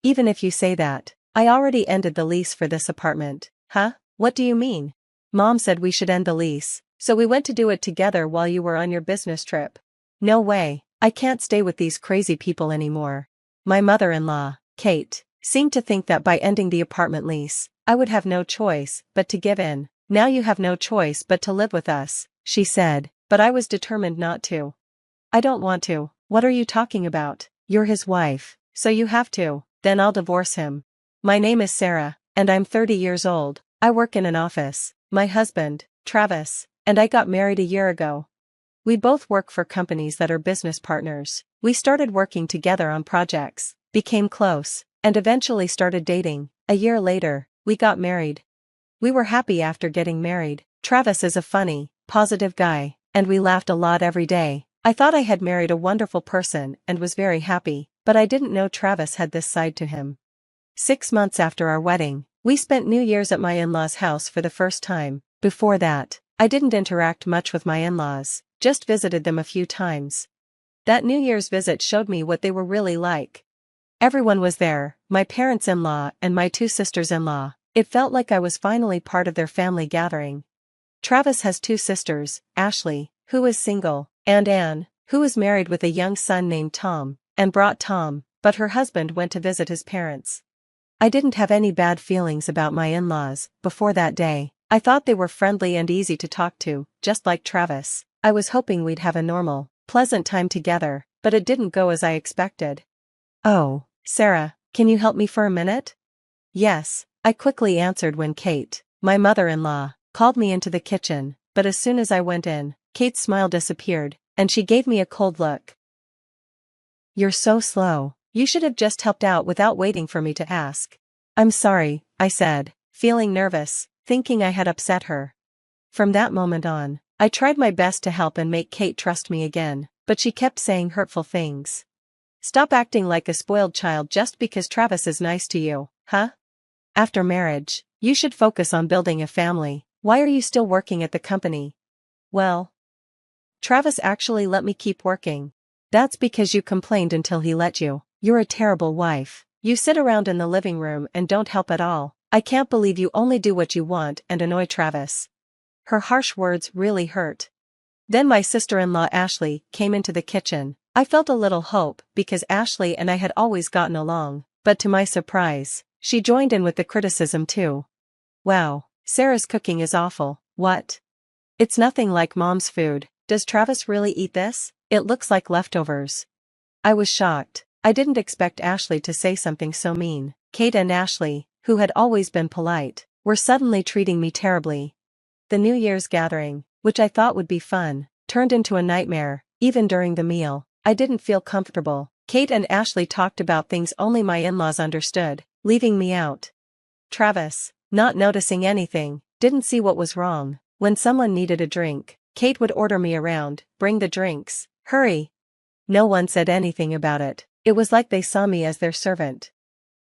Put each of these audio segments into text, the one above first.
Even if you say that, I already ended the lease for this apartment. Huh? What do you mean? Mom said we should end the lease, so we went to do it together while you were on your business trip. No way, I can't stay with these crazy people anymore. My mother-in-law, Kate, seemed to think that by ending the apartment lease, I would have no choice but to give in. Now you have no choice but to live with us, she said, but I was determined not to. I don't want to. What are you talking about? You're his wife, so you have to. Then I'll divorce him. My name is Sarah, and I'm 30 years old. I work in an office. My husband, Travis, and I got married a year ago. We both work for companies that are business partners. We started working together on projects, became close, and eventually started dating. A year later, we got married. We were happy after getting married. Travis is a funny, positive guy, and we laughed a lot every day. I thought I had married a wonderful person and was very happy, but I didn't know Travis had this side to him. 6 months after our wedding, we spent New Year's at my in-laws' house for the first time. Before that, I didn't interact much with my in-laws, just visited them a few times. That New Year's visit showed me what they were really like. Everyone was there, my parents-in-law and my 2 sisters-in-law. It felt like I was finally part of their family gathering. Travis has 2 sisters, Ashley, who is single, and Anne, who is married with a young son named Tom, and brought Tom, but her husband went to visit his parents. I didn't have any bad feelings about my in-laws before that day. I thought they were friendly and easy to talk to, just like Travis. I was hoping we'd have a normal, pleasant time together, but it didn't go as I expected. Oh, Sarah, can you help me for a minute? Yes, I quickly answered when Kate, my mother-in-law, called me into the kitchen, but as soon as I went in, Kate's smile disappeared, and she gave me a cold look. You're so slow. You should have just helped out without waiting for me to ask. I'm sorry, I said, feeling nervous, thinking I had upset her. From that moment on, I tried my best to help and make Kate trust me again, but she kept saying hurtful things. Stop acting like a spoiled child just because Travis is nice to you, huh? After marriage, you should focus on building a family. Why are you still working at the company? Well, Travis actually let me keep working. That's because you complained until he let you. You're a terrible wife. You sit around in the living room and don't help at all. I can't believe you only do what you want and annoy Travis. Her harsh words really hurt. Then my sister-in-law Ashley came into the kitchen. I felt a little hope because Ashley and I had always gotten along, but to my surprise, she joined in with the criticism too. Wow, Sarah's cooking is awful. What? It's nothing like Mom's food. Does Travis really eat this? It looks like leftovers. I was shocked. I didn't expect Ashley to say something so mean. Kate and Ashley, who had always been polite, were suddenly treating me terribly. The New Year's gathering, which I thought would be fun, turned into a nightmare. Even during the meal, I didn't feel comfortable. Kate and Ashley talked about things only my in-laws understood, leaving me out. Travis, not noticing anything, didn't see what was wrong. When someone needed a drink, Kate would order me around, bring the drinks, hurry. No one said anything about it. It was like they saw me as their servant.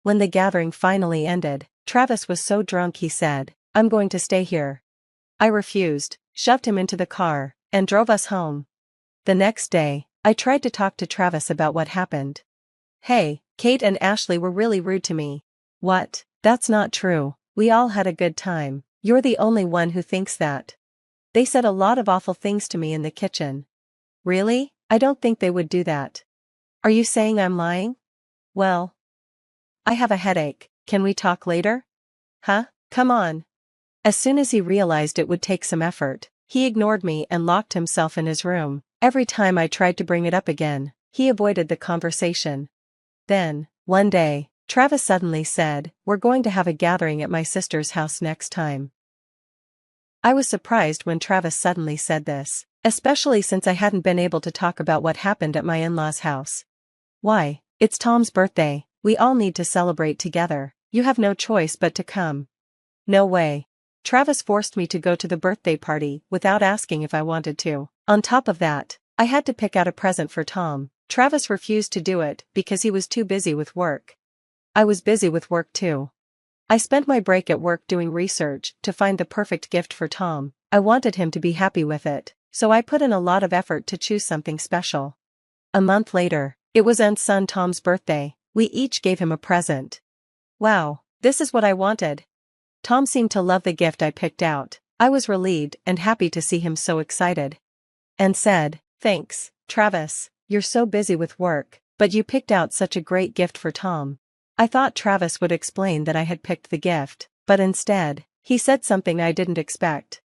When the gathering finally ended, Travis was so drunk he said, "I'm going to stay here." I refused, shoved him into the car, and drove us home. The next day, I tried to talk to Travis about what happened. Hey, Kate and Ashley were really rude to me. What? That's not true. We all had a good time. You're the only one who thinks that. They said a lot of awful things to me in the kitchen. Really? I don't think they would do that. Are you saying I'm lying? Well, I have a headache. Can we talk later? Huh? Come on. As soon as he realized it would take some effort, he ignored me and locked himself in his room. Every time I tried to bring it up again, he avoided the conversation. Then, one day, Travis suddenly said, "We're going to have a gathering at my sister's house next time." I was surprised when Travis suddenly said this, especially since I hadn't been able to talk about what happened at my in-laws' house. Why? It's Tom's birthday. We all need to celebrate together. You have no choice but to come. No way. Travis forced me to go to the birthday party without asking if I wanted to. On top of that, I had to pick out a present for Tom. Travis refused to do it because he was too busy with work. I was busy with work too. I spent my break at work doing research to find the perfect gift for Tom. I wanted him to be happy with it, so I put in a lot of effort to choose something special. A month later, it was Aunt's son Tom's birthday. We each gave him a present. Wow, this is what I wanted. Tom seemed to love the gift I picked out. I was relieved and happy to see him so excited. And said, "Thanks, Travis, you're so busy with work, but you picked out such a great gift for Tom." I thought Travis would explain that I had picked the gift, but instead, he said something I didn't expect.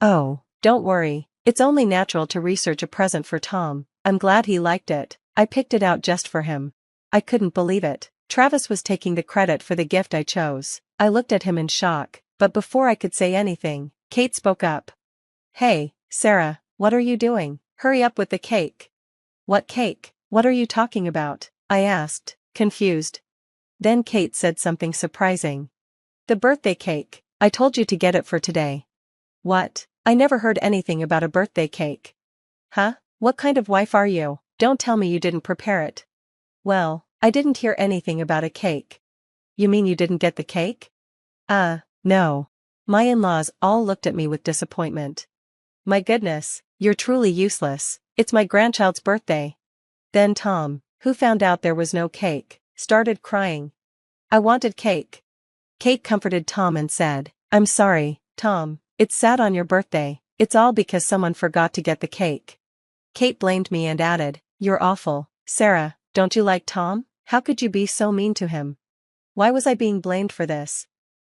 "Oh, don't worry, it's only natural to research a present for Tom. I'm glad he liked it. I picked it out just for him." I couldn't believe it. Travis was taking the credit for the gift I chose. I looked at him in shock, but before I could say anything, Kate spoke up. "Hey, Sarah, what are you doing? Hurry up with the cake." "What cake? What are you talking about?" I asked, confused. Then Kate said something surprising. "The birthday cake. I told you to get it for today." "What? I never heard anything about a birthday cake." "Huh? What kind of wife are you? Don't tell me you didn't prepare it." "Well, I didn't hear anything about a cake." "You mean you didn't get the cake?" No." My in-laws all looked at me with disappointment. "My goodness, you're truly useless. It's my grandchild's birthday." Then Tom, who found out there was no cake, started crying. "I wanted cake." Kate comforted Tom and said, "I'm sorry, Tom, it's sad on your birthday. It's all because someone forgot to get the cake." Kate blamed me and added, "You're awful, Sarah, don't you like Tom? How could you be so mean to him?" Why was I being blamed for this?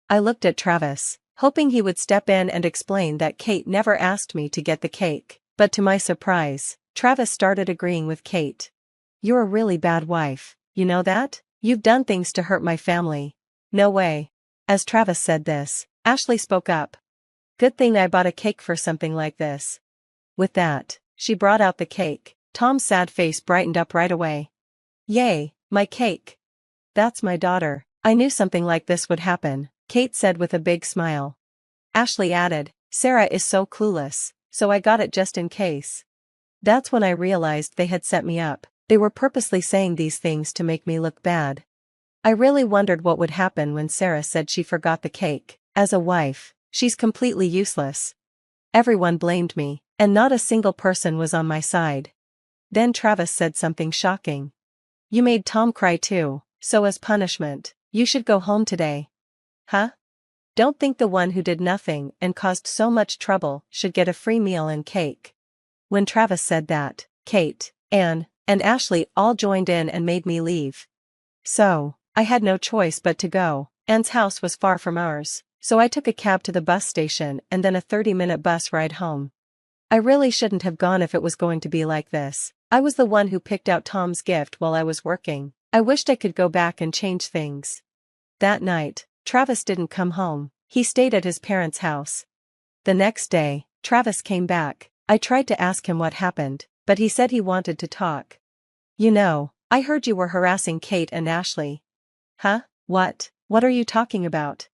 I looked at Travis, hoping he would step in and explain that Kate never asked me to get the cake, but to my surprise, Travis started agreeing with Kate. "You're a really bad wife, you know that? You've done things to hurt my family." "No way." As Travis said this, Ashley spoke up. "Good thing I bought a cake for something like this." With that, she brought out the cake. Tom's sad face brightened up right away. "Yay, my cake. That's my daughter. I knew something like this would happen," Kate said with a big smile. Ashley added, "Sarah is so clueless, so I got it just in case." That's when I realized they had set me up. They were purposely saying these things to make me look bad. I really wondered what would happen when Sarah said she forgot the cake. As a wife, she's completely useless. Everyone blamed me, and not a single person was on my side. Then Travis said something shocking. "You made Tom cry too, so as punishment, you should go home today." Huh? Don't think the one who did nothing and caused so much trouble should get a free meal and cake. When Travis said that, Kate, Anne, and Ashley all joined in and made me leave. So, I had no choice but to go. Anne's house was far from ours, so I took a cab to the bus station and then a 30-minute bus ride home. I really shouldn't have gone if it was going to be like this. I was the one who picked out Tom's gift while I was working. I wished I could go back and change things. That night, Travis didn't come home. He stayed at his parents' house. The next day, Travis came back. I tried to ask him what happened, but he said he wanted to talk. "You know, I heard you were harassing Kate and Ashley." Huh? What? What are you talking about?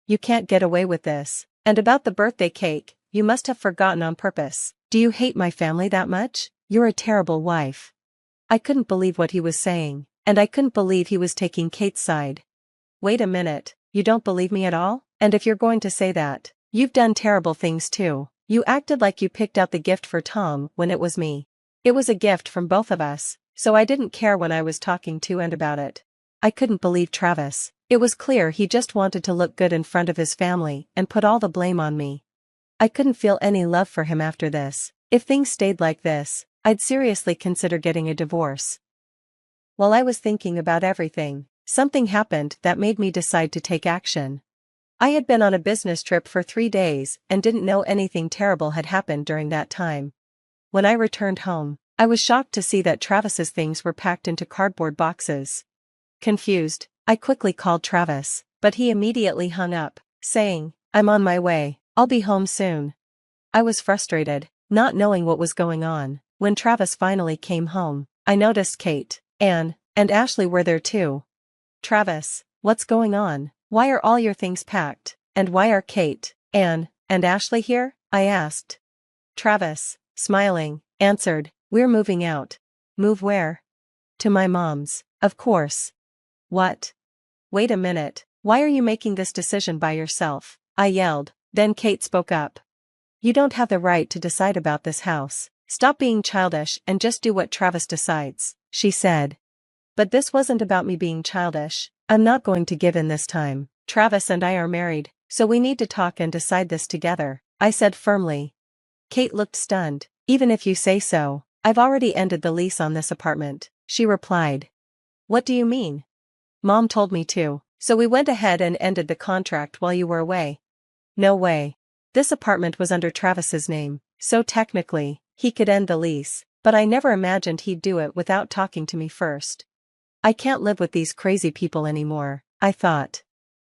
You can't get away with this. And about the birthday cake, you must have forgotten on purpose. Do you hate my family that much? You're a terrible wife. I couldn't believe what he was saying, and I couldn't believe he was taking Kate's side. Wait a minute, you don't believe me at all? And if you're going to say that, you've done terrible things too. You acted like you picked out the gift for Tom when it was me. It was a gift from both of us, so I didn't care when I was talking to Anne about it. I couldn't believe Travis. It was clear he just wanted to look good in front of his family and put all the blame on me. I couldn't feel any love for him after this. If things stayed like this, I'd seriously consider getting a divorce. While I was thinking about everything, something happened that made me decide to take action. I had been on a business trip for 3 days and didn't know anything terrible had happened during that time. When I returned home, I was shocked to see that Travis's things were packed into cardboard boxes. Confused, I quickly called Travis, but he immediately hung up, saying, "I'm on my way, I'll be home soon." I was frustrated, not knowing what was going on. When Travis finally came home, I noticed Kate, Anne, and Ashley were there too. "Travis, what's going on? Why are all your things packed, and why are Kate, Anne, and Ashley here?" I asked. Travis, smiling, answered, "We're moving out." "Move where?" "To my mom's, of course." "What? Wait a minute, why are you making this decision by yourself?" I yelled. Then Kate spoke up. "You don't have the right to decide about this house. Stop being childish and just do what Travis decides," she said. But this wasn't about me being childish. I'm not going to give in this time. Travis and I are married, so we need to talk and decide this together, I said firmly. Kate looked stunned. Even if you say so, I've already ended the lease on this apartment, she replied. What do you mean? Mom told me to, so we went ahead and ended the contract while you were away. No way. This apartment was under Travis's name, so technically, he could end the lease, but I never imagined he'd do it without talking to me first. I can't live with these crazy people anymore, I thought.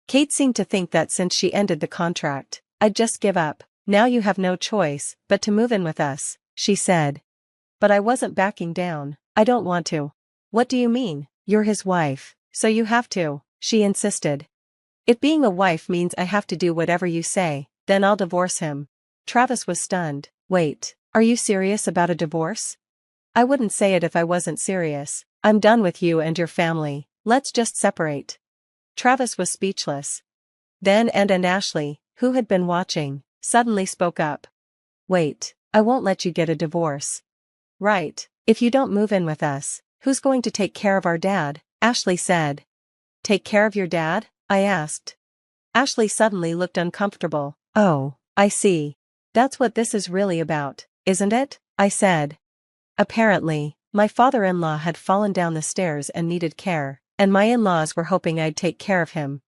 Kate seemed to think that since she ended the contract, I'd just give up. Now you have no choice but to move in with us, she said. But I wasn't backing down. I don't want to. What do you mean? You're his wife, so you have to, she insisted. If being a wife means I have to do whatever you say, then I'll divorce him. Travis was stunned. Wait, are you serious about a divorce? I wouldn't say it if I wasn't serious. I'm done with you and your family. Let's just separate. Travis was speechless. Then Ann and Ashley, who had been watching, suddenly spoke up. Wait, I won't let you get a divorce. Right, if you don't move in with us, who's going to take care of our dad? Ashley said. Take care of your dad? I asked. Ashley suddenly looked uncomfortable. Oh, I see. That's what this is really about, isn't it? I said. Apparently, my father-in-law had fallen down the stairs and needed care, and my in-laws were hoping I'd take care of him.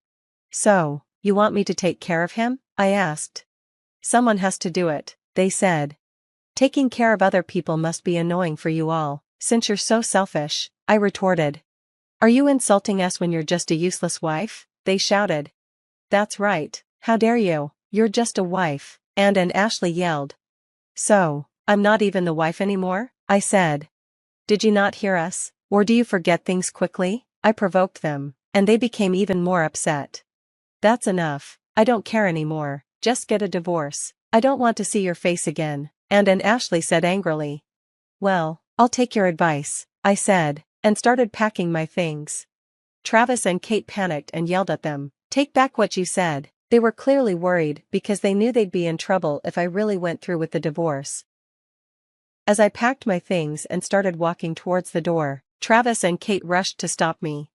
So, you want me to take care of him? I asked. Someone has to do it, they said. Taking care of other people must be annoying for you all, since you're so selfish, I retorted. Are you insulting us when you're just a useless wife? They shouted. That's right, how dare you, you're just a wife, Ann and Ashley yelled. So, I'm not even the wife anymore? I said. Did you not hear us, or do you forget things quickly? I provoked them, and they became even more upset. That's enough, I don't care anymore, just get a divorce. I don't want to see your face again, Ann and Ashley said angrily. Well, I'll take your advice, I said, and started packing my things. Travis and Kate panicked and yelled at them. Take back what you said. They were clearly worried because they knew they'd be in trouble if I really went through with the divorce. As I packed my things and started walking towards the door, Travis and Kate rushed to stop me.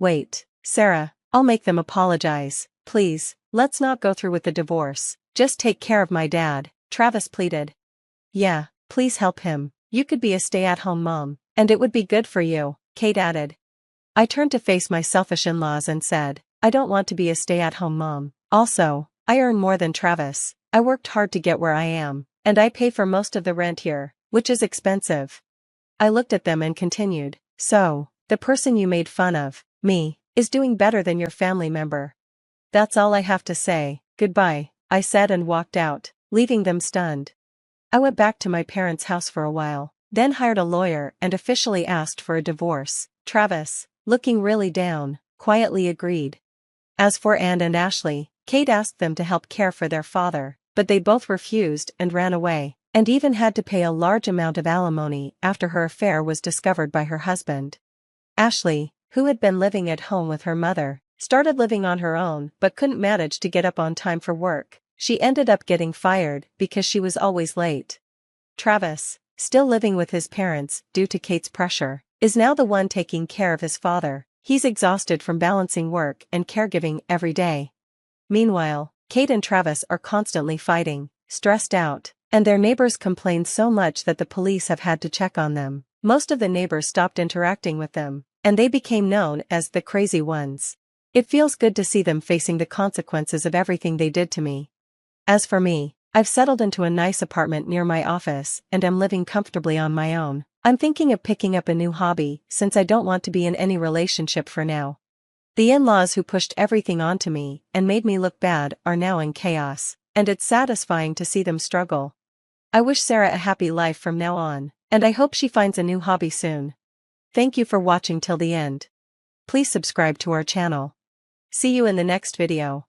Wait, Sarah, I'll make them apologize, please, let's not go through with the divorce, just take care of my dad, Travis pleaded. Yeah, please help him, you could be a stay-at-home mom, and it would be good for you, Kate added. I turned to face my selfish in-laws and said, I don't want to be a stay-at-home mom. Also, I earn more than Travis. I worked hard to get where I am, and I pay for most of the rent here, which is expensive. I looked at them and continued, so, the person you made fun of, me, is doing better than your family member. That's all I have to say, goodbye, I said and walked out, leaving them stunned. I went back to my parents' house for a while, then hired a lawyer and officially asked for a divorce. Travis, looking really down, quietly agreed. As for Ann and Ashley, Kate asked them to help care for their father, but they both refused and ran away, and even had to pay a large amount of alimony after her affair was discovered by her husband. Ashley, who had been living at home with her mother, started living on her own but couldn't manage to get up on time for work. She ended up getting fired because she was always late. Travis, still living with his parents due to Kate's pressure, is now the one taking care of his father. He's exhausted from balancing work and caregiving every day. Meanwhile, Kate and Travis are constantly fighting, stressed out, and their neighbors complain so much that the police have had to check on them. Most of the neighbors stopped interacting with them, and they became known as the crazy ones. It feels good to see them facing the consequences of everything they did to me. As for me, I've settled into a nice apartment near my office and am living comfortably on my own. I'm thinking of picking up a new hobby since I don't want to be in any relationship for now. The in-laws who pushed everything onto me and made me look bad are now in chaos, and it's satisfying to see them struggle. I wish Sarah a happy life from now on, and I hope she finds a new hobby soon. Thank you for watching till the end. Please subscribe to our channel. See you in the next video.